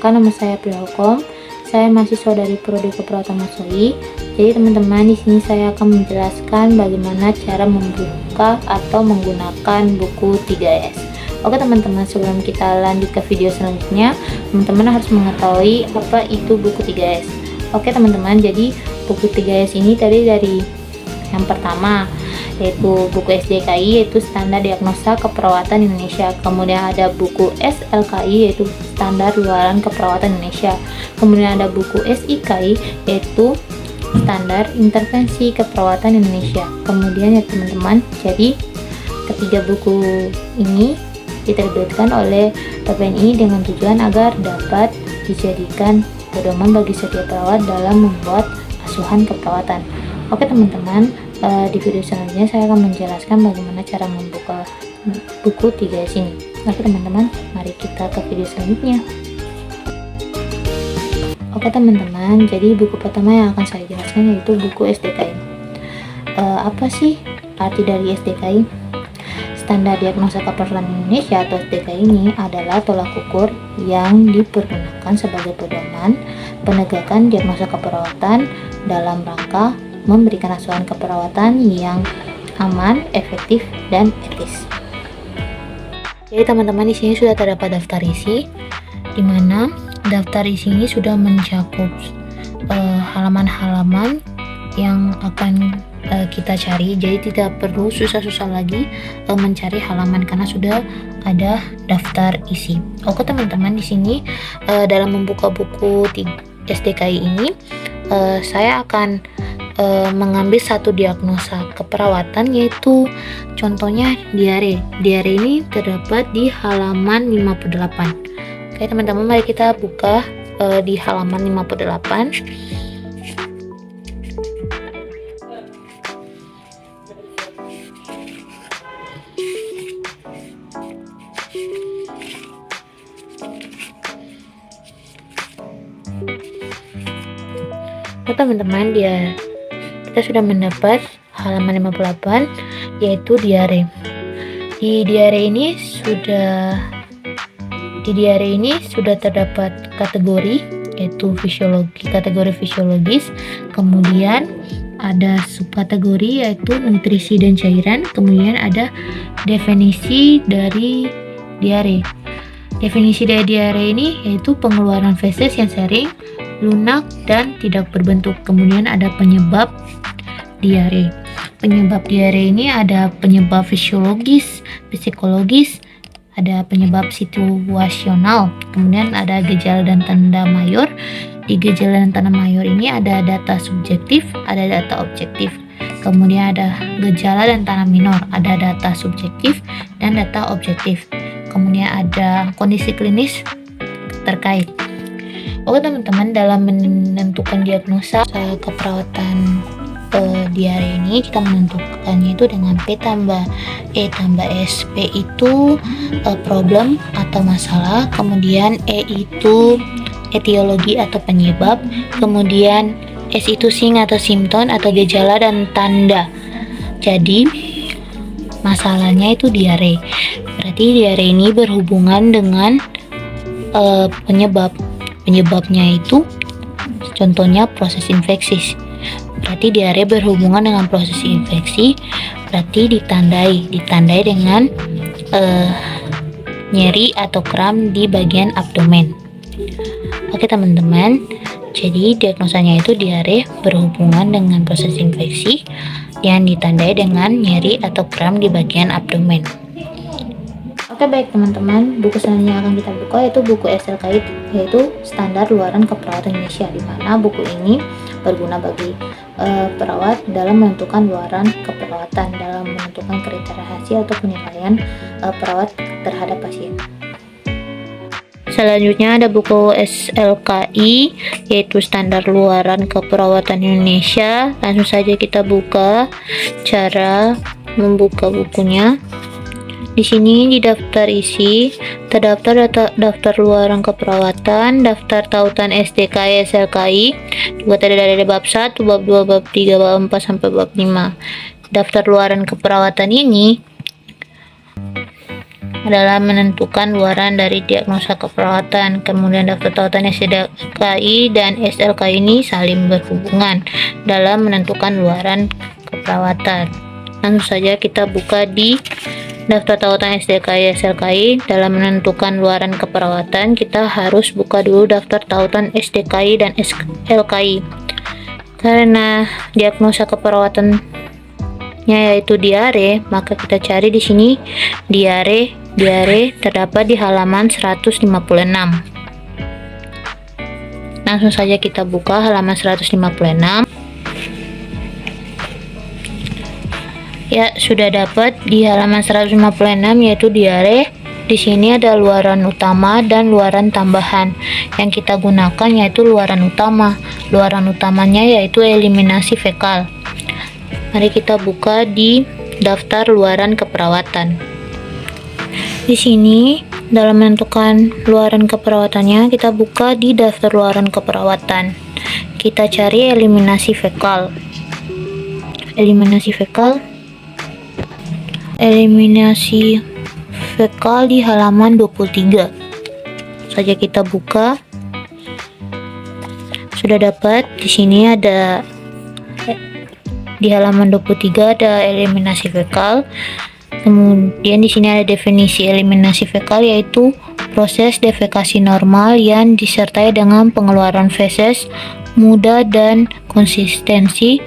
Perkenalkan, nama saya Prilkom. Saya mahasiswa dari Prodi Keperawatan Masoi. Jadi teman-teman, di sini saya akan menjelaskan bagaimana cara membuka atau menggunakan buku 3S. Oke teman-teman, sebelum kita lanjut ke video selanjutnya, teman-teman harus mengetahui apa itu buku 3S. Oke teman-teman, jadi buku 3S ini tadi dari yang pertama yaitu buku SDKI, yaitu Standar Diagnosa Keperawatan Indonesia. Kemudian ada buku SLKI, yaitu Standar Luaran Keperawatan Indonesia. Kemudian ada buku SIKI, yaitu Standar Intervensi Keperawatan Indonesia. Kemudian ya teman-teman, jadi ketiga buku ini diterbitkan oleh PPNI dengan tujuan agar dapat dijadikan pedoman bagi setiap perawat dalam membuat asuhan keperawatan. Oke teman-teman, di video selanjutnya saya akan menjelaskan bagaimana cara membuka buku 3S ini. Oke teman-teman, mari kita ke video selanjutnya. Oke teman-teman, jadi buku pertama yang akan saya jelaskan yaitu buku SDKI. Apa sih arti dari SDKI? Standar Diagnosa Keperawatan Indonesia atau SDKI ini adalah tolak ukur yang dipergunakan sebagai pedoman penegakan diagnosa keperawatan dalam rangka memberikan asuhan keperawatan yang aman, efektif, dan etis. Jadi teman-teman, di sini sudah terdapat daftar isi, di mana daftar isi ini sudah mencakup halaman-halaman yang akan kita cari. Jadi tidak perlu susah-susah lagi mencari halaman karena sudah ada daftar isi. Oke teman-teman, di sini dalam membuka buku SDKI ini saya akan mengambil satu diagnosa keperawatan, yaitu contohnya diare. Diare ini terdapat di halaman 58. Oke teman-teman, mari kita buka di halaman 58. Teman-teman, kita sudah mendapat halaman 58 yaitu diare. Di diare ini sudah terdapat kategori yaitu kategori fisiologis, kemudian ada subkategori yaitu nutrisi dan cairan, kemudian ada definisi dari diare. Definisi dari diare ini yaitu pengeluaran feses yang sering, lunak, dan tidak berbentuk. Kemudian ada penyebab diare. Penyebab diare ini ada penyebab fisiologis, psikologis, ada penyebab situasional, kemudian ada gejala dan tanda mayor. Di gejala dan tanda mayor ini ada data subjektif, ada data objektif. Kemudian ada gejala dan tanda minor, ada data subjektif dan data objektif. Kemudian ada kondisi klinis terkait. Oke teman-teman, dalam menentukan diagnosa keperawatan diare ini kita menentukannya itu dengan P tambah E tambah S. P itu problem atau masalah, kemudian E itu etiologi atau penyebab, kemudian S itu sing atau simptom atau gejala dan tanda. Jadi masalahnya itu diare. Berarti diare ini berhubungan dengan penyebabnya itu contohnya proses infeksi. Berarti diare berhubungan dengan proses infeksi, berarti ditandai dengan nyeri atau kram di bagian abdomen. Oke teman-teman, jadi diagnosanya itu diare berhubungan dengan proses infeksi yang ditandai dengan nyeri atau kram di bagian abdomen. Oke baik teman-teman, buku selanjutnya akan kita buka yaitu buku SLKI, yaitu Standar Luaran Keperawatan Indonesia, di mana buku ini berguna bagi perawat dalam menentukan luaran keperawatan, dalam menentukan kriteria hasil atau penilaian perawat terhadap pasien. Selanjutnya ada buku SLKI, yaitu Standar Luaran Keperawatan Indonesia. Langsung saja kita buka. Cara membuka bukunya. Di sini di daftar isi terdaftar daftar luaran keperawatan, daftar tautan SDKI, SLKI, juga ada bab 1, bab 2, bab 3, bab 4 sampai bab 5. Daftar luaran keperawatan ini adalah menentukan luaran dari diagnosa keperawatan. Kemudian daftar tautan SDKI dan SLKI ini saling berhubungan dalam menentukan luaran keperawatan. Langsung saja kita buka di daftar tautan SDKI SLKI. Dalam menentukan luaran keperawatan, kita harus buka dulu daftar tautan SDKI dan SLKI. Karena diagnosa keperawatannya yaitu diare, maka kita cari di sini diare terdapat di halaman 156. Langsung saja kita buka halaman 156. Ya, sudah dapat di halaman 156 yaitu diare. Di sini ada luaran utama dan luaran tambahan. Yang kita gunakan yaitu luaran utama. Luaran utamanya yaitu eliminasi fekal. Mari kita buka di daftar luaran keperawatan. Di sini dalam menentukan luaran keperawatannya, kita buka di daftar luaran keperawatan. Kita cari eliminasi fekal. Eliminasi fekal di halaman 23. Saja kita buka. Sudah dapat. Di sini ada di halaman 23 ada eliminasi fekal. Kemudian di sini ada definisi eliminasi fekal, yaitu proses defekasi normal yang disertai dengan pengeluaran feses mudah dan konsistensi,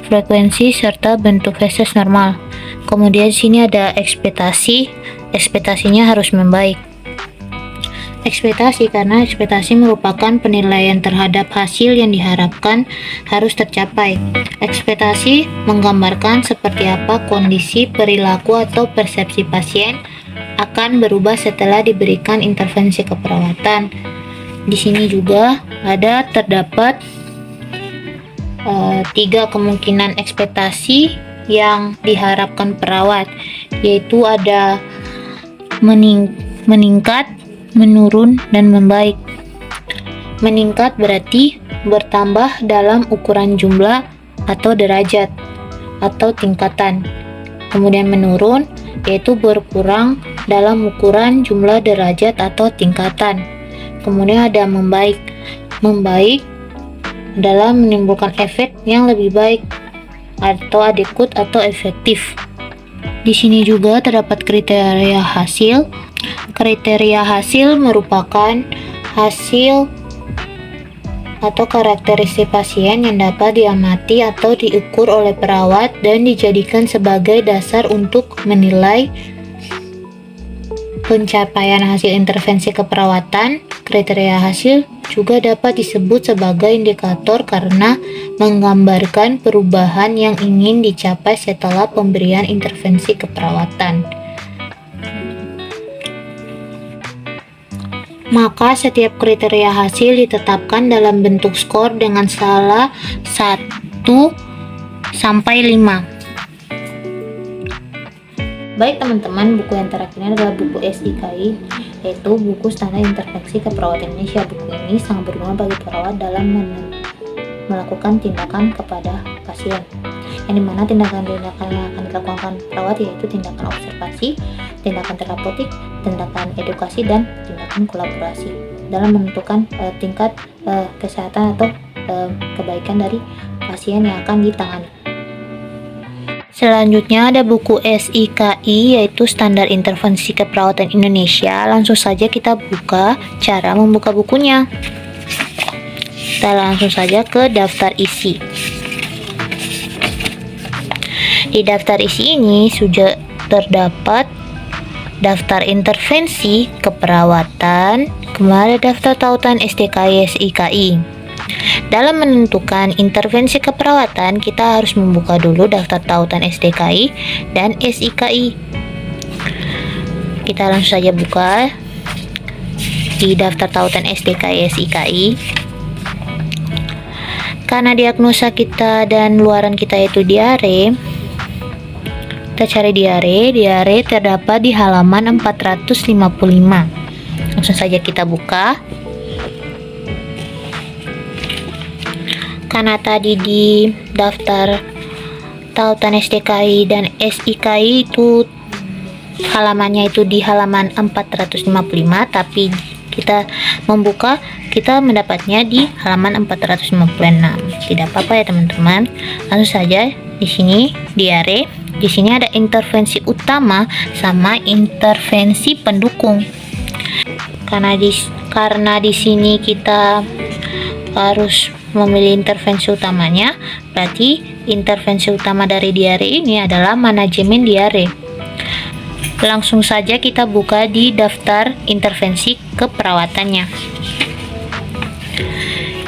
frekuensi serta bentuk feses normal. Kemudian di sini ada ekspektasi. Ekspektasinya harus membaik. Ekspektasi, karena ekspektasi merupakan penilaian terhadap hasil yang diharapkan harus tercapai. Ekspektasi menggambarkan seperti apa kondisi, perilaku, atau persepsi pasien akan berubah setelah diberikan intervensi keperawatan. Di sini juga terdapat 3 kemungkinan ekspektasi yang diharapkan perawat, yaitu ada meningkat, menurun, dan membaik. Meningkat berarti bertambah dalam ukuran jumlah atau derajat atau tingkatan. Kemudian menurun yaitu berkurang dalam ukuran jumlah derajat atau tingkatan. Kemudian ada membaik. Membaik adalah menimbulkan efek yang lebih baik atau adekut atau efektif. Di sini juga terdapat kriteria hasil. Kriteria hasil merupakan hasil atau karakteristik pasien yang dapat diamati atau diukur oleh perawat dan dijadikan sebagai dasar untuk menilai pencapaian hasil intervensi keperawatan. Kriteria hasil juga dapat disebut sebagai indikator karena menggambarkan perubahan yang ingin dicapai setelah pemberian intervensi keperawatan. Maka setiap kriteria hasil ditetapkan dalam bentuk skor dengan skala 1 sampai 5. Baik teman-teman, buku yang terakhir ini adalah buku SIKI, yaitu buku standar intervensi keperawatan Indonesia. Buku ini sangat berguna bagi perawat dalam melakukan tindakan kepada pasien, yang dimana tindakan-tindakan yang akan dilakukan perawat yaitu tindakan observasi, tindakan terapeutik, tindakan edukasi, dan tindakan kolaborasi dalam menentukan tingkat kesehatan atau kebaikan dari pasien yang akan ditangani. Selanjutnya ada buku SIKI, yaitu Standar Intervensi Keperawatan Indonesia. Langsung saja kita buka cara membuka bukunya. Kita langsung saja ke daftar isi. Di daftar isi ini sudah terdapat daftar intervensi keperawatan, kemudian daftar tautan SDKI SIKI. Dalam menentukan intervensi keperawatan, kita harus membuka dulu daftar tautan SDKI dan SIKI. Kita langsung saja buka di daftar tautan SDKI SIKI. Karena diagnosa kita dan luaran kita itu diare, kita cari diare. Diare terdapat di halaman 455. Langsung saja kita buka. Karena tadi di daftar tautan SDKI dan SIKI itu halamannya itu di halaman 455, tapi kita mendapatnya di halaman 456. Tidak apa-apa ya teman-teman. Langsung saja di sini diare. Di sini ada intervensi utama sama intervensi pendukung. Karena di sini kita harus memilih intervensi utamanya, berarti intervensi utama dari diare ini adalah manajemen diare. Langsung saja kita buka di daftar intervensi keperawatannya.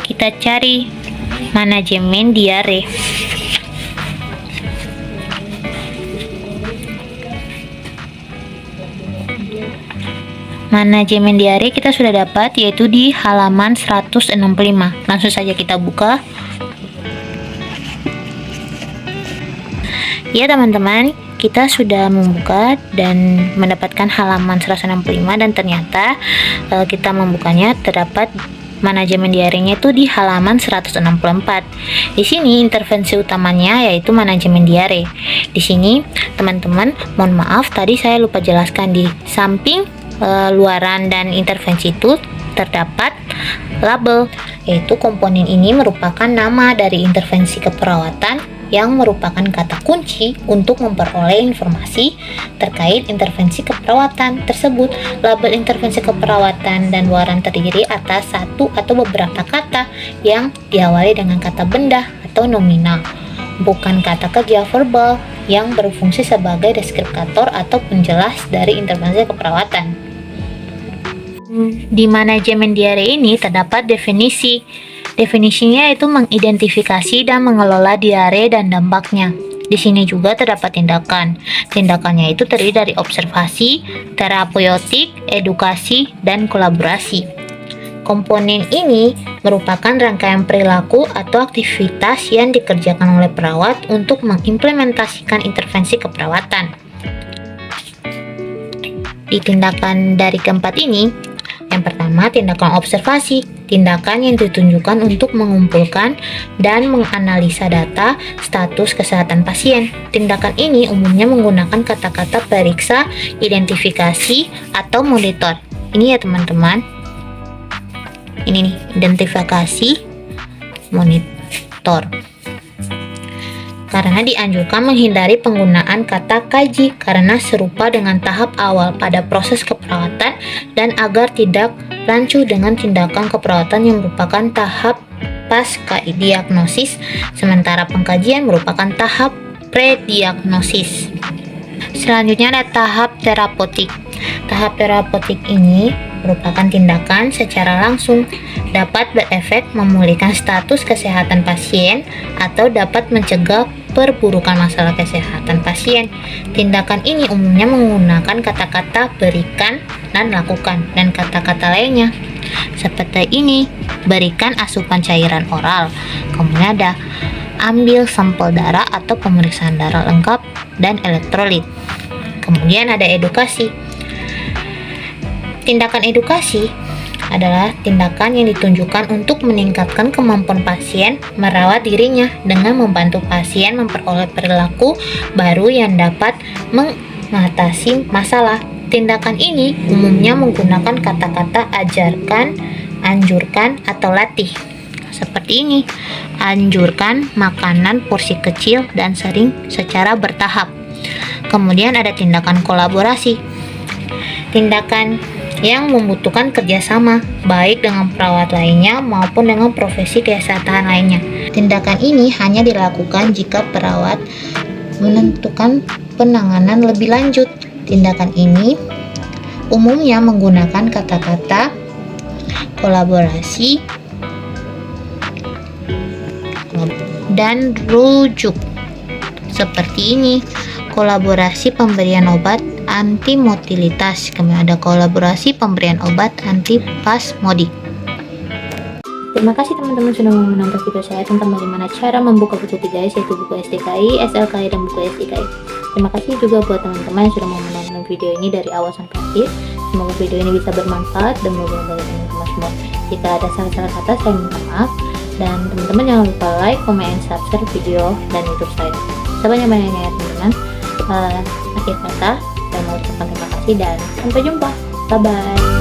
Kita cari manajemen diare. Manajemen diare kita sudah dapat, yaitu di halaman 165. Langsung saja kita buka. Ya teman-teman, kita sudah membuka dan mendapatkan halaman 165, dan ternyata kita membukanya terdapat manajemen diarenya itu di halaman 164. Di sini intervensi utamanya yaitu manajemen diare. Di sini teman-teman, mohon maaf tadi saya lupa jelaskan, di samping luaran dan intervensi itu terdapat label, yaitu komponen ini merupakan nama dari intervensi keperawatan yang merupakan kata kunci untuk memperoleh informasi terkait intervensi keperawatan tersebut. Label intervensi keperawatan dan luaran terdiri atas satu atau beberapa kata yang diawali dengan kata benda atau nominal, bukan kata kerja verbal yang berfungsi sebagai deskriptor atau penjelas dari intervensi keperawatan. Di manajemen diare ini terdapat definisi. Definisinya yaitu mengidentifikasi dan mengelola diare dan dampaknya. Di sini juga terdapat tindakan. Tindakannya itu terdiri dari observasi, terapeutik, edukasi, dan kolaborasi. Komponen ini merupakan rangkaian perilaku atau aktivitas yang dikerjakan oleh perawat untuk mengimplementasikan intervensi keperawatan. Di tindakan dari keempat ini, yang pertama, tindakan observasi. Tindakan yang ditunjukkan untuk mengumpulkan dan menganalisa data status kesehatan pasien. Tindakan ini umumnya menggunakan kata-kata periksa, identifikasi, atau monitor. Ini ya teman-teman. Ini nih, identifikasi, monitor. Karena dianjurkan menghindari penggunaan kata kaji karena serupa dengan tahap awal pada proses keperawatan, dan agar tidak rancu dengan tindakan keperawatan yang merupakan tahap pasca diagnosis, sementara pengkajian merupakan tahap prediagnosis. Selanjutnya ada tahap terapeutik. Tahap terapeutik ini merupakan tindakan secara langsung, dapat berefek memulihkan status kesehatan pasien atau dapat mencegah perburukan masalah kesehatan pasien. Tindakan ini umumnya menggunakan kata-kata berikan dan lakukan, dan kata-kata lainnya. Seperti ini, berikan asupan cairan oral. Kemudian ada ambil sampel darah atau pemeriksaan darah lengkap dan elektrolit. Kemudian ada edukasi. Tindakan edukasi adalah tindakan yang ditunjukkan untuk meningkatkan kemampuan pasien merawat dirinya dengan membantu pasien memperoleh perilaku baru yang dapat mengatasi masalah. Tindakan ini umumnya menggunakan kata-kata ajarkan, anjurkan, atau latih. Seperti ini, anjurkan makanan porsi kecil dan sering secara bertahap. Kemudian ada tindakan kolaborasi. Tindakan yang membutuhkan kerjasama, baik dengan perawat lainnya maupun dengan profesi kesehatan lainnya. Tindakan ini hanya dilakukan jika perawat menentukan penanganan lebih lanjut. Tindakan ini umumnya menggunakan kata-kata kolaborasi dan rujuk. Seperti ini, kolaborasi pemberian obat anti-motilitas, kemudian ada kolaborasi pemberian obat antipasmodik. Terima kasih teman-teman sudah menonton video saya tentang bagaimana cara membuka buku 3S, yaitu buku STKI, SLKI, dan buku STKI. Terima kasih juga buat teman-teman yang sudah menonton video ini dari awal sampai akhir. Semoga video ini bisa bermanfaat dan berguna bagi teman-teman semua. Jika ada salah-salah kata, saya minta maaf. Dan teman-teman jangan lupa like, comment, and subscribe video dan YouTube saya. Sebanyak-banyaknya ya teman-teman. Akhir kata, saya mau ucapkan terima kasih dan sampai jumpa. Bye bye.